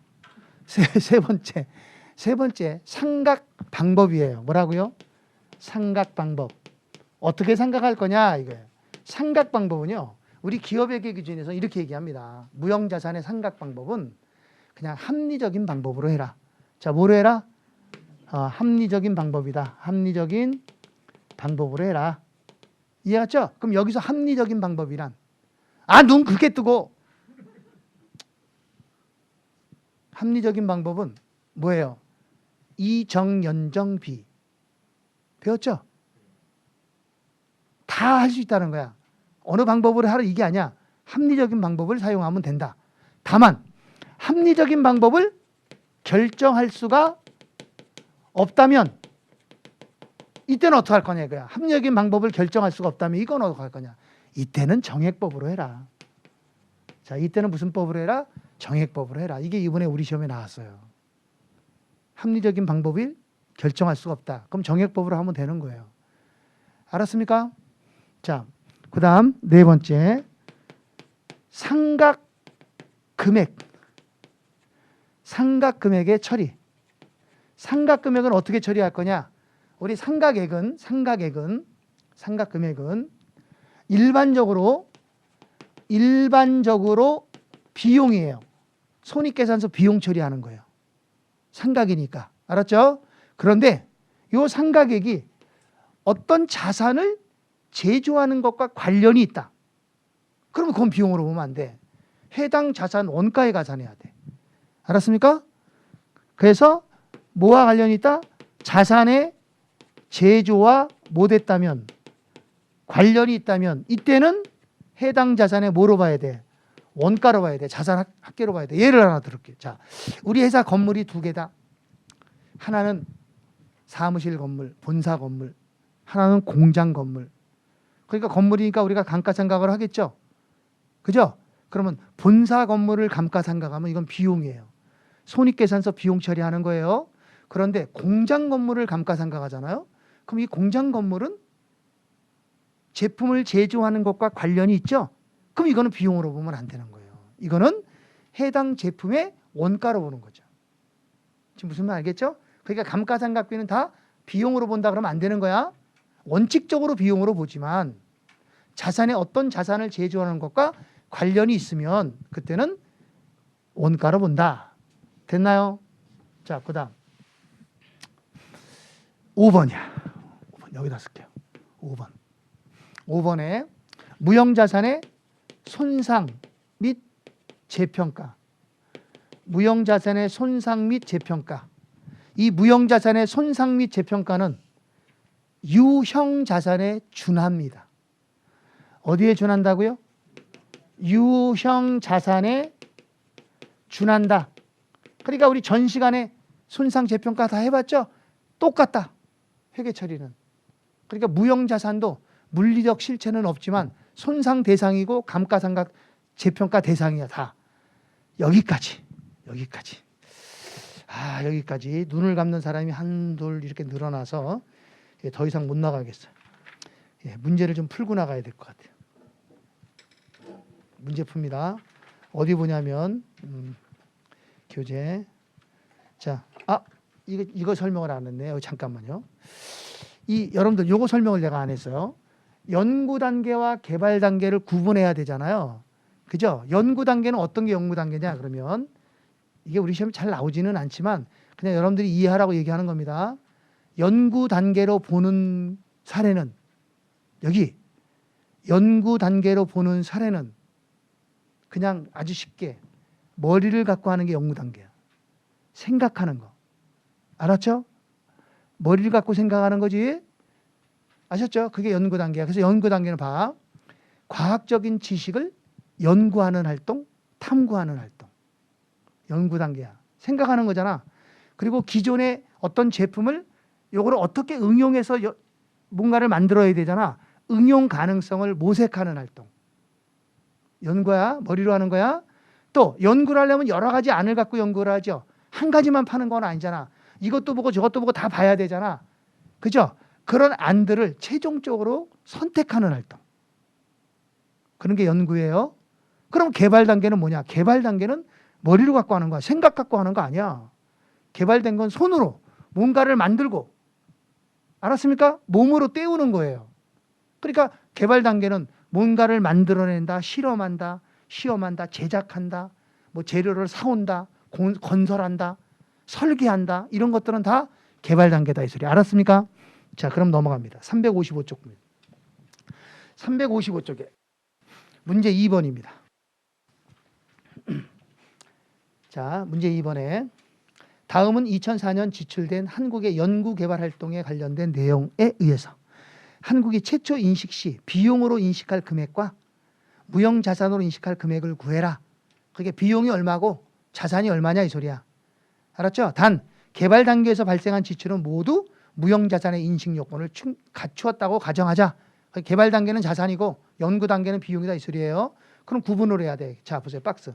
세 번째 상각 방법이에요. 뭐라고요? 상각 방법. 어떻게 상각할 거냐 이거예요. 상각 방법은요. 우리 기업회계 기준에서 이렇게 얘기합니다. 무형자산의 상각 방법은 그냥 합리적인 방법으로 해라. 자, 뭐로 해라? 합리적인 방법이다. 합리적인 방법으로 해라. 이해갔죠? 그럼 여기서 합리적인 방법이란 눈 그렇게 뜨고 합리적인 방법은 뭐예요? 이정연정비 배웠죠? 다 할 수 있다는 거야. 어느 방법으로 하라 이게 아니야. 합리적인 방법을 사용하면 된다. 다만 합리적인 방법을 결정할 수가 없다면 이때는 어떻게 할 거냐 이거야. 합리적인 방법을 결정할 수가 없다면 이건 어떻게 할 거냐. 이때는 정액법으로 해라. 자, 이때는 무슨 법으로 해라? 정액법으로 해라. 이게 이번에 우리 시험에 나왔어요. 합리적인 방법을 결정할 수가 없다. 그럼 정액법으로 하면 되는 거예요. 알았습니까? 자, 그 다음 네 번째 상각 금액. 상각 금액의 처리. 상각 금액은 어떻게 처리할 거냐? 우리 상각 금액은 일반적으로 비용이에요. 손익계산서 비용 처리하는 거예요. 상각이니까. 알았죠? 그런데 이 상각액이 어떤 자산을 제조하는 것과 관련이 있다. 그러면 그건 비용으로 보면 안 돼. 해당 자산 원가에 가산해야 돼. 알았습니까? 그래서 뭐와 관련이 있다? 자산의 제조와 못했다면 관련이 있다면 이때는 해당 자산에 뭐로 봐야 돼? 원가로 봐야 돼. 자산 합계로 봐야 돼. 예를 하나 들을게요. 자, 우리 회사 건물이 두 개다. 하나는 사무실 건물, 본사 건물, 하나는 공장 건물. 그러니까 건물이니까 우리가 감가상각을 하겠죠. 그죠? 그러면 본사 건물을 감가상각하면 이건 비용이에요. 손익계산서 비용 처리하는 거예요. 그런데 공장 건물을 감가상각하잖아요. 그럼 이 공장 건물은 제품을 제조하는 것과 관련이 있죠. 그럼 이거는 비용으로 보면 안 되는 거예요. 이거는 해당 제품의 원가로 보는 거죠. 지금 무슨 말 알겠죠? 그러니까 감가상각비는 다 비용으로 본다 그러면 안 되는 거야. 원칙적으로 비용으로 보지만 자산의 어떤 자산을 제조하는 것과 관련이 있으면 그때는 원가로 본다. 됐나요? 자, 그 다음 5번이야. 5번 여기다 쓸게요. 5번에 무형자산의 손상 및 재평가. 무형자산의 손상 및 재평가. 이 무형자산의 손상 및 재평가는 유형자산에 준합니다. 어디에 준한다고요? 유형자산에 준한다. 그러니까 우리 전 시간에 손상 재평가 다 해봤죠? 똑같다. 회계 처리는. 그러니까 무형자산도 물리적 실체는 없지만 손상 대상이고 감가상각 재평가 대상이야. 다. 여기까지. 여기까지 눈을 감는 사람이 한둘 이렇게 늘어나서 더 이상 못 나가겠어요. 문제를 좀 풀고 나가야 될 것 같아요. 문제 풉니다. 어디 보냐면 교재. 자, 이거 설명을 안 했네요. 잠깐만요. 여러분들 요거 설명을 내가 안 했어요. 연구 단계와 개발 단계를 구분해야 되잖아요. 그죠? 연구 단계는 어떤 게 연구 단계냐? 그러면 이게 우리 시험에 잘 나오지는 않지만 그냥 여러분들이 이해하라고 얘기하는 겁니다. 연구 단계로 보는 사례는 여기 연구 단계로 보는 사례는 그냥 아주 쉽게 머리를 갖고 하는 게 연구 단계야. 생각하는 거. 알았죠? 머리를 갖고 생각하는 거지. 아셨죠? 그게 연구 단계야. 그래서 연구 단계는 봐. 과학적인 지식을 연구하는 활동, 탐구하는 활동. 연구 단계야. 생각하는 거잖아. 그리고 기존의 어떤 제품을 요거를 어떻게 응용해서 뭔가를 만들어야 되잖아. 응용 가능성을 모색하는 활동. 연구야. 머리로 하는 거야. 또 연구를 하려면 여러 가지 안을 갖고 연구를 하죠. 한 가지만 파는 건 아니잖아. 이것도 보고 저것도 보고 다 봐야 되잖아. 그죠? 그런 안들을 최종적으로 선택하는 활동. 그런 게 연구예요. 그럼 개발 단계는 뭐냐? 개발 단계는 머리로 갖고 하는 거야. 생각 갖고 하는 거 아니야. 개발된 건 손으로 뭔가를 만들고, 알았습니까? 몸으로 때우는 거예요. 그러니까 개발 단계는 뭔가를 만들어낸다, 실험한다, 시험한다, 제작한다, 뭐 재료를 사온다, 건설한다, 설계한다, 이런 것들은 다 개발 단계다 이 소리. 알았습니까? 자, 그럼 넘어갑니다. 355쪽. 355쪽에 문제 2번입니다. 자, 문제 2번에 다음은 2004년 지출된 한국의 연구개발활동에 관련된 내용에 의해서 한국이 최초 인식 시 비용으로 인식할 금액과 무형자산으로 인식할 금액을 구해라. 그게 비용이 얼마고 자산이 얼마냐 이 소리야. 알았죠? 단 개발 단계에서 발생한 지출은 모두 무형자산의 인식 요건을 갖추었다고 가정하자. 개발 단계는 자산이고 연구 단계는 비용이다 이 소리예요. 그럼 구분을 해야 돼. 자, 보세요. 박스.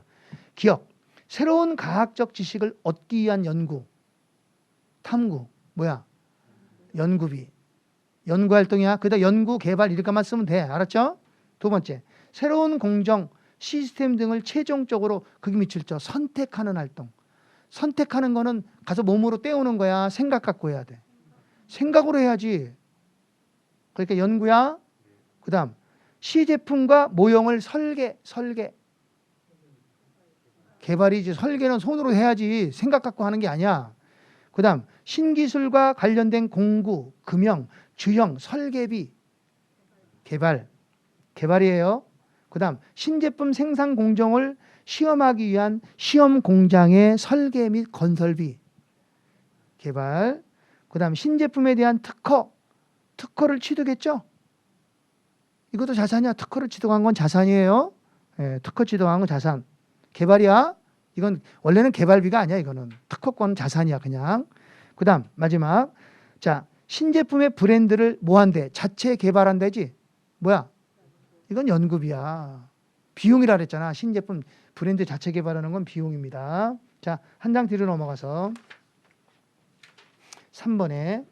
기억. 새로운 과학적 지식을 얻기 위한 연구. 탐구. 뭐야? 연구비. 연구활동이야. 그다 연구, 개발 이렇게만 쓰면 돼. 알았죠? 두 번째. 새로운 공정, 시스템 등을 최종적으로 거기 미칠죠. 선택하는 활동. 선택하는 거는 가서 몸으로 때우는 거야. 생각 갖고 해야 돼. 생각으로 해야지. 그러니까 연구야. 그 다음 시제품과 모형을 설계. 개발이지. 설계는 손으로 해야지. 생각 갖고 하는 게 아니야. 그 다음 신기술과 관련된 공구, 금형, 주형, 설계비. 개발이에요. 그 다음 신제품 생산 공정을 시험하기 위한 시험 공장의 설계 및 건설비. 개발. 그 다음 신제품에 대한 특허를 취득했죠. 이것도 자산이야. 특허를 취득한 건 자산이에요. 예, 특허 취득한 건 자산. 개발이야. 이건 원래는 개발비가 아니야. 이거는 특허권 자산이야 그냥. 그 다음 마지막. 자, 신제품의 브랜드를 뭐한대? 자체 개발한대지. 뭐야? 이건 연구비야. 비용이라 그랬잖아. 신제품 브랜드 자체 개발하는 건 비용입니다. 자, 한 장 뒤로 넘어가서 3번에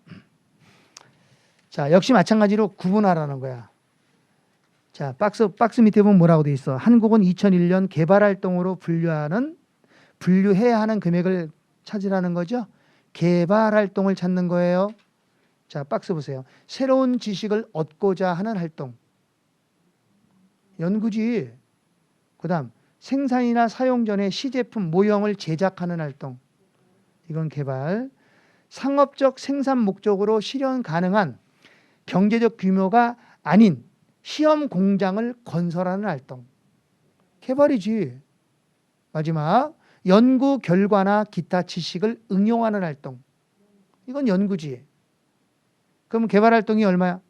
자, 역시 마찬가지로 구분하라는 거야. 자, 박스 밑에 보면 뭐라고 돼 있어? 한국은 2001년 개발활동으로 분류해야 하는 금액을 찾으라는 거죠. 개발활동을 찾는 거예요. 자, 박스 보세요. 새로운 지식을 얻고자 하는 활동. 연구지. 그 다음 생산이나 사용 전에 시제품, 모형을 제작하는 활동. 이건 개발. 상업적 생산 목적으로 실현 가능한 경제적 규모가 아닌 시험 공장을 건설하는 활동. 개발이지. 마지막 연구 결과나 기타 지식을 응용하는 활동. 이건 연구지. 그럼 개발 활동이 얼마야?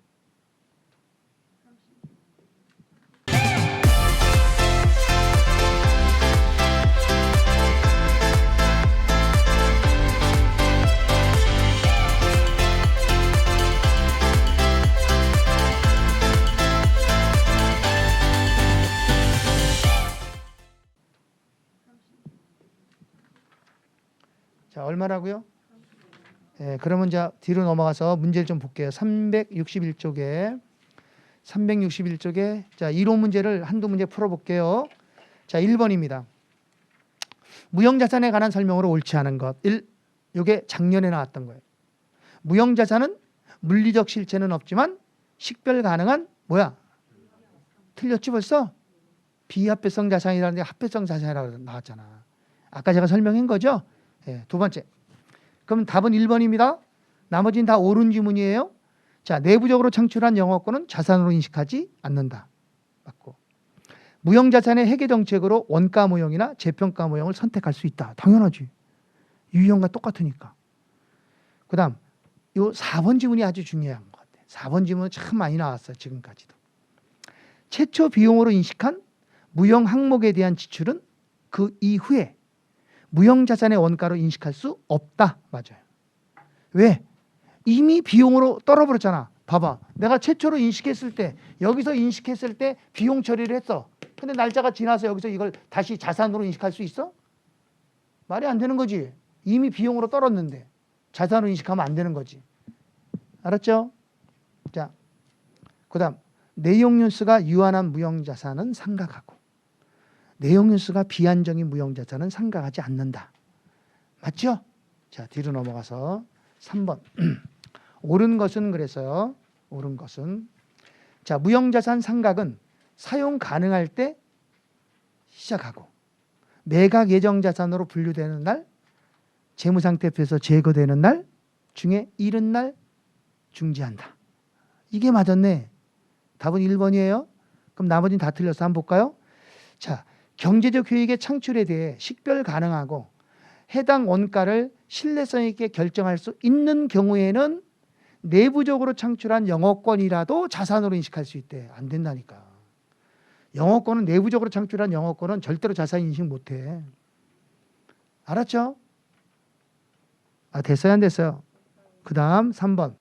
자, 얼마라고요? 예, 그러면 자 뒤로 넘어가서 문제를 좀 볼게요. 361쪽에 자, 이론 문제를 한두 문제 풀어볼게요. 자, 1번입니다. 무형자산에 관한 설명으로 옳지 않은 것. 1. 이게 작년에 나왔던 거예요. 무형자산은 물리적 실체는 없지만 식별 가능한 뭐야? 틀렸지 벌써? 비합배성 자산이라는 게 합배성 자산이라고 나왔잖아. 아까 제가 설명한 거죠? 예, 두 번째. 그럼 답은 1번입니다. 나머지는 다 옳은 지문이에요. 자, 내부적으로 창출한 영업권은 자산으로 인식하지 않는다. 맞고. 무형자산의 회계 정책으로 원가 모형이나 재평가 모형을 선택할 수 있다. 당연하지. 유형과 똑같으니까. 그 다음 요 4번 지문이 아주 중요한 것 같아요. 4번 지문은 참 많이 나왔어요. 지금까지도. 최초 비용으로 인식한 무형 항목에 대한 지출은 그 이후에 무형자산의 원가로 인식할 수 없다. 맞아요. 왜? 이미 비용으로 떨어버렸잖아. 봐봐. 내가 최초로 인식했을 때 여기서 인식했을 때 비용 처리를 했어. 근데 날짜가 지나서 여기서 이걸 다시 자산으로 인식할 수 있어? 말이 안 되는 거지. 이미 비용으로 떨었는데 자산으로 인식하면 안 되는 거지. 알았죠? 자, 그다음 내용연수가 유한한 무형자산은 상각하고 내용연수가 비한정인 무형자산은 상각하지 않는다. 맞죠? 자, 뒤로 넘어가서 3번. 옳은 것은 그래서요. 옳은 것은 자, 무형자산 상각은 사용 가능할 때 시작하고 매각 예정 자산으로 분류되는 날, 재무상태표에서 제거되는 날 중에 이른 날 중지한다. 이게 맞았네. 답은 1번이에요. 그럼 나머지는 다 틀렸어. 한번 볼까요? 자, 경제적 효익의 창출에 대해 식별 가능하고 해당 원가를 신뢰성 있게 결정할 수 있는 경우에는 내부적으로 창출한 영업권이라도 자산으로 인식할 수 있대. 안 된다니까. 영업권은 내부적으로 창출한 영업권은 절대로 자산 인식 못해. 알았죠? 아, 됐어요? 안 됐어요? 그 다음 3번.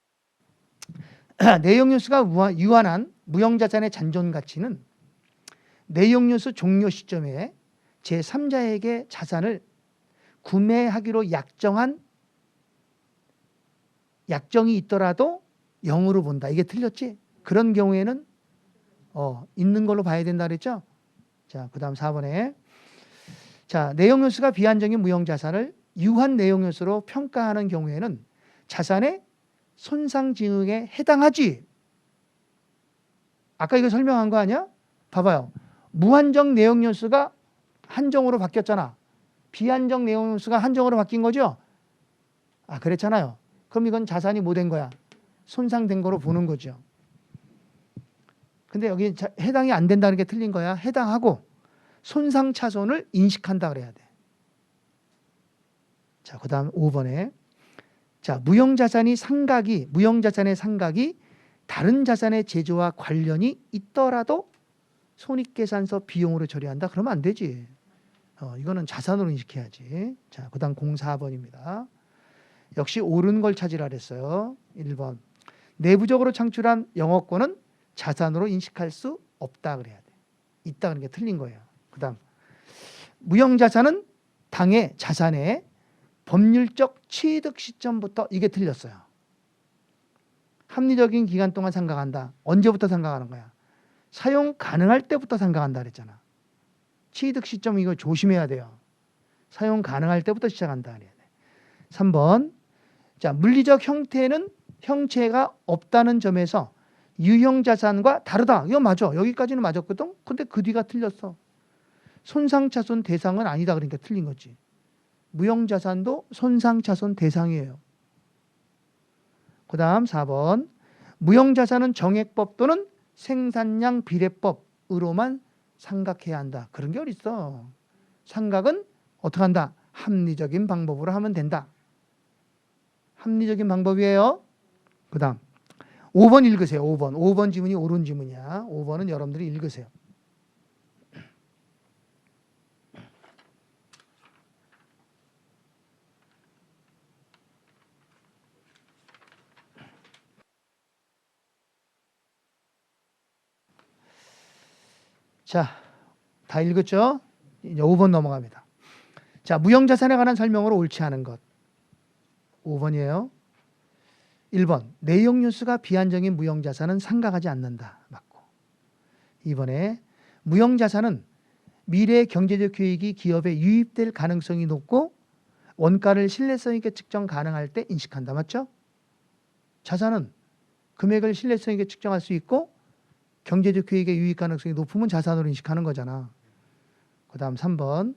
내용연수가 유한한 무형자산의 잔존 가치는 내용연수 종료 시점에 제3자에게 자산을 구매하기로 약정이 있더라도 0으로 본다. 이게 틀렸지? 그런 경우에는 있는 걸로 봐야 된다 그랬죠? 자, 그 다음 4번에 자, 내용연수가 비한정인 무형자산을 유한 내용연수로 평가하는 경우에는 자산의 손상징역에 해당하지. 아까 이거 설명한 거 아니야? 봐봐요. 무한정 내용연수가 한정으로 바뀌었잖아. 비한정 내용연수가 한정으로 바뀐 거죠? 아, 그랬잖아요. 그럼 이건 자산이 뭐 된 거야? 손상된 거로 보는 거죠. 근데 여기 해당이 안 된다는 게 틀린 거야. 해당하고 손상차손을 인식한다 그래야 돼. 자, 그 다음 5번에 자, 무형자산의 상각이 다른 자산의 제조와 관련이 있더라도 손익계산서 비용으로 처리한다. 그러면 안 되지. 이거는 자산으로 인식해야지. 자, 그 다음 04번입니다. 역시 옳은 걸 찾으라 그랬어요. 1번. 내부적으로 창출한 영업권은 자산으로 인식할 수 없다 그래야 돼. 있다 그런 게 틀린 거예요. 그 다음 무형자산은 당의 자산의 법률적 취득 시점부터 이게 틀렸어요. 합리적인 기간 동안 상각한다. 언제부터 상각하는 거야? 사용 가능할 때부터 상각한다 그랬잖아. 취득 시점 이거 조심해야 돼요. 사용 가능할 때부터 시작한다 그래야 돼. 3번. 자, 물리적 형체가 없다는 점에서 유형자산과 다르다. 이거 맞아. 여기까지는 맞았거든. 근데 그 뒤가 틀렸어. 손상차손 대상은 아니다. 그러니까 틀린 거지. 무형자산도 손상차손 대상이에요. 그 다음 4번. 무형자산은 정액법 또는 생산량 비례법으로만 상각해야 한다. 그런 게 어딨어. 상각은 어떻게 한다? 합리적인 방법으로 하면 된다. 합리적인 방법이에요. 그 다음 5번 읽으세요. 5번 지문이 옳은 지문이야. 5번은 여러분들이 읽으세요. 자, 다 읽었죠? 이제 5번 넘어갑니다. 자, 무형자산에 관한 설명으로 옳지 않은 것. 5번이에요. 1번. 내용연수가 비한정인 무형자산은 상각하지 않는다. 맞고. 2번에 무형자산은 미래의 경제적 효익이 기업에 유입될 가능성이 높고 원가를 신뢰성 있게 측정 가능할 때 인식한다. 맞죠? 자산은 금액을 신뢰성 있게 측정할 수 있고 경제적 효익의 유입 가능성이 높으면 자산으로 인식하는 거잖아. 그 다음 3번.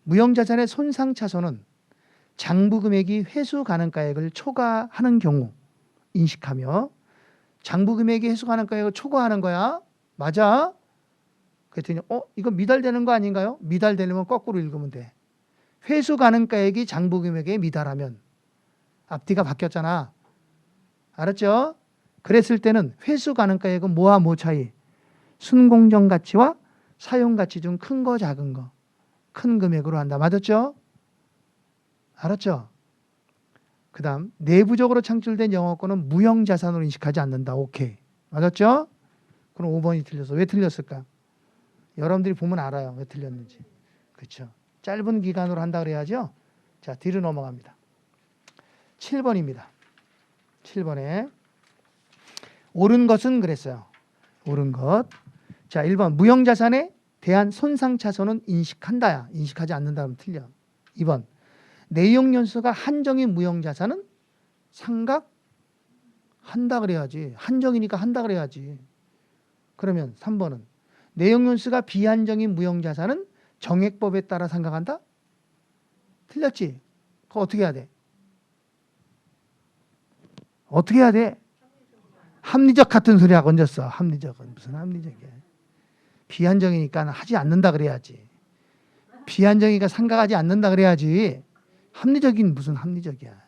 무형자산의 손상차손은 장부금액이 회수 가능가액을 초과하는 경우 인식하며 장부금액이 회수 가능가액을 초과하는 거야. 맞아? 그랬더니 이거 미달되는 거 아닌가요? 미달되려면 거꾸로 읽으면 돼. 회수 가능가액이 장부금액에 미달하면 앞뒤가 바뀌었잖아. 알았죠? 그랬을 때는 회수 가능가액은 뭐와 뭐 차이? 순공정 가치와 사용 가치 중 큰 거 작은 거. 큰 금액으로 한다. 맞았죠? 알았죠? 그 다음 내부적으로 창출된 영업권은 무형자산으로 인식하지 않는다. 오케이. 맞았죠? 그럼 5번이 틀렸어. 왜 틀렸을까? 여러분들이 보면 알아요. 왜 틀렸는지. 그렇죠? 짧은 기간으로 한다 그래야죠. 자, 뒤로 넘어갑니다. 7번입니다. 7번에 옳은 것은 그랬어요. 옳은 것. 자, 1번 무형자산에 대한 손상차손은 인식한다야. 인식하지 않는다 하면 틀려. 2번 내용연수가 한정인 무형자산은 상각한다 그래야지. 한정이니까 한다 그래야지. 그러면 3번은 내용연수가 비한정인 무형자산은 정액법에 따라 상각한다? 틀렸지? 그거 어떻게 해야 돼? 어떻게 해야 돼? 합리적 같은 소리 하고 얹었어. 합리적은 무슨 합리적이야. 비한정이니까 하지 않는다 그래야지. 비한정이니까 상각하지 않는다 그래야지. 합리적인 무슨 합리적이야.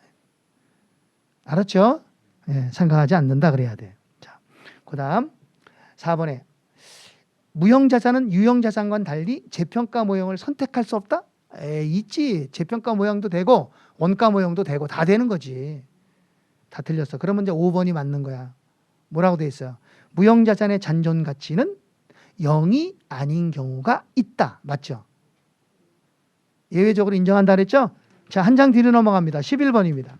알았죠? 예, 상각하지 않는다 그래야 돼. 자, 그다음 4번에 무형자산은 유형자산과는 달리 재평가 모형을 선택할 수 없다? 있지. 재평가 모형도 되고 원가 모형도 되고 다 되는 거지. 다 틀렸어. 그러면 이제 5번이 맞는 거야. 뭐라고 돼 있어요? 무형자산의 잔존 가치는 0이 아닌 경우가 있다. 맞죠? 예외적으로 인정한다 그랬죠? 자, 한 장 뒤로 넘어갑니다. 11번입니다.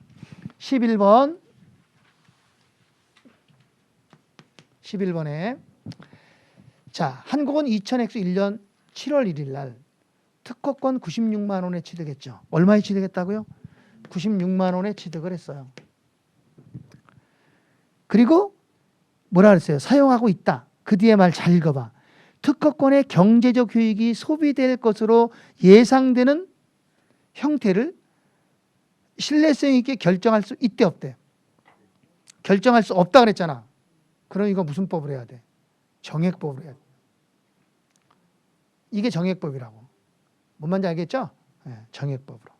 11번에 자, 한국은 2000X 1년 7월 1일 날 특허권 96만 원에 취득했죠. 얼마에 취득했다고요? 96만 원에 취득을 했어요. 그리고 뭐라 그랬어요? 사용하고 있다. 그 뒤에 말 잘 읽어봐. 특허권의 경제적 효익이 소비될 것으로 예상되는 형태를 신뢰성 있게 결정할 수 있대 없대? 결정할 수 없다 그랬잖아. 그럼 이거 무슨 법을 해야 돼? 정액법을 해야 돼. 이게 정액법이라고. 뭔 말인지 알겠죠? 네, 정액법으로.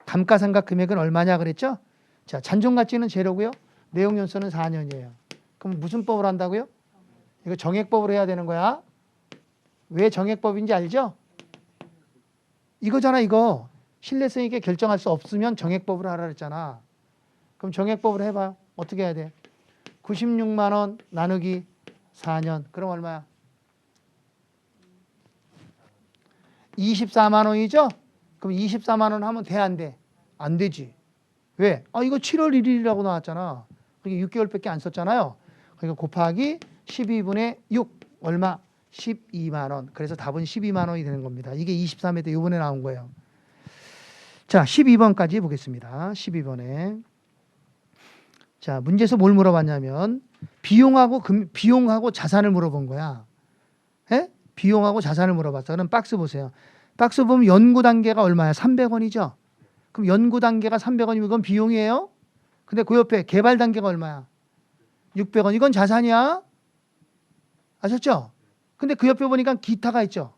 감가상각 금액은 얼마냐 그랬죠? 자, 잔존가치는 제로고요. 내용연수는 4년이에요. 그럼 무슨 법을 한다고요? 이거 정액법으로 해야 되는 거야. 왜 정액법인지 알죠? 이거잖아, 이거. 신뢰성 있게 결정할 수 없으면 정액법으로 하라 그랬잖아. 그럼 정액법으로 해봐요. 어떻게 해야 돼? 96만 원 나누기 4년. 그럼 얼마야? 24만 원이죠? 그럼 24만 원 하면 돼, 안 돼? 안 되지. 왜? 이거 7월 1일이라고 나왔잖아. 그게 6개월밖에 안 썼잖아요. 그러니까 곱하기 12분의 6 얼마? 12만 원. 그래서 답은 12만 원이 되는 겁니다. 이게 23회 때 이번에 나온 거예요. 자, 12번까지 보겠습니다. 12번에 자, 문제에서 뭘 물어봤냐면 비용하고 자산을 물어본 거야. 에? 비용하고 자산을 물어봤어. 그럼 박스 보세요. 박스 보면 연구 단계가 얼마야? 300원이죠. 그럼 연구 단계가 300원이면 이건 비용이에요. 근데 그 옆에 개발 단계가 얼마야? 600원. 이건 자산이야. 아셨죠? 근데 그 옆에 보니까 기타가 있죠.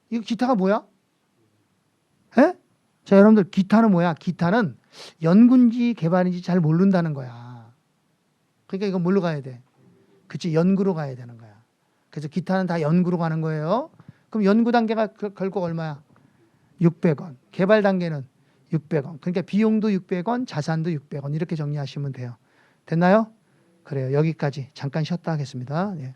이거 기타가 뭐야? 에? 자, 여러분들 기타는 뭐야? 기타는 연구인지 개발인지 잘 모른다는 거야. 그러니까 이거 뭘로 가야 돼? 그치, 연구로 가야 되는 거야. 그래서 기타는 다 연구로 가는 거예요. 그럼 연구 단계가 결국 얼마야? 600원. 개발 단계는 600원. 그러니까 비용도 600원, 자산도 600원. 이렇게 정리하시면 돼요. 됐나요? 그래요. 여기까지 잠깐 쉬었다 하겠습니다. 예.